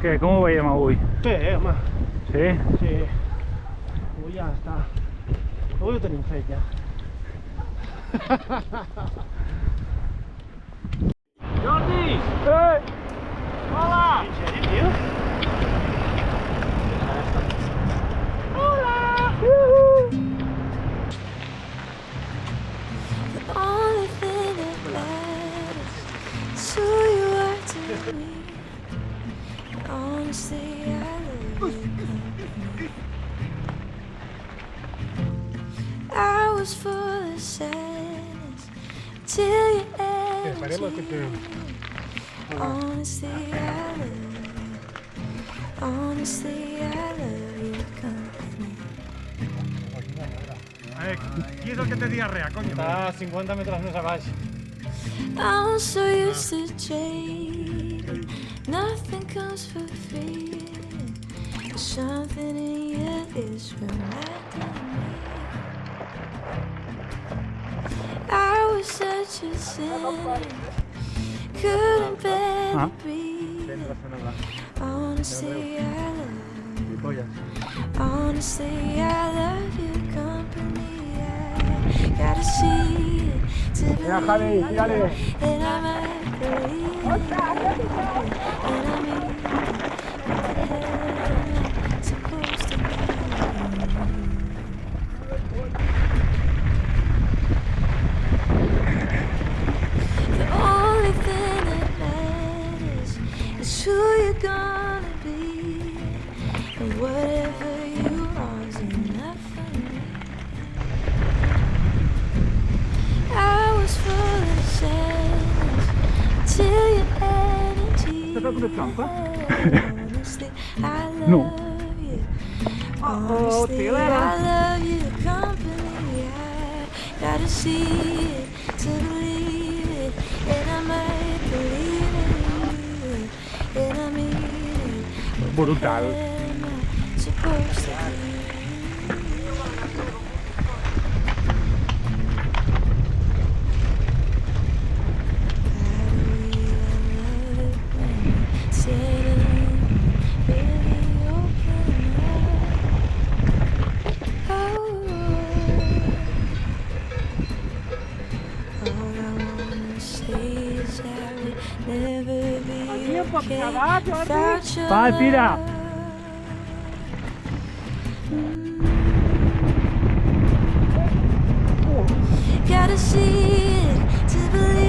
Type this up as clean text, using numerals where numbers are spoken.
Què, com ho veiem avui? Bé, home. Sí? Sí. Avui ja està. Avui ho tenim fet ja. Jordi! Ei! Hola! En sèrio, tio? Hola! The only thing that matters is who you are to me. Honestly, I love you. I was full of sadness till you entered. Honestly, I love you. Honestly, I love your company. Qui és el que té diarrea, coño? Està 50 metres més a baix. I'm so used to trading. Nothing comes for free. Something in you is reminding me. I was such a cynic. Couldn't bear to breathe. Honestly, I love you. Honestly, I love your company. I gotta see it to believe it. And I might believe it. And I mean, what the hell am I supposed to do? The only thing that matters is who you're gonna be. And whatever you are is enough for me. I was full of sadness till your energy. Honestly, I love you. Honestly, I love your company. I gotta see it to believe it, and I might believe it, and I mean it. Brutal. Supposed to be. Va, tira! Gotta see it to believe.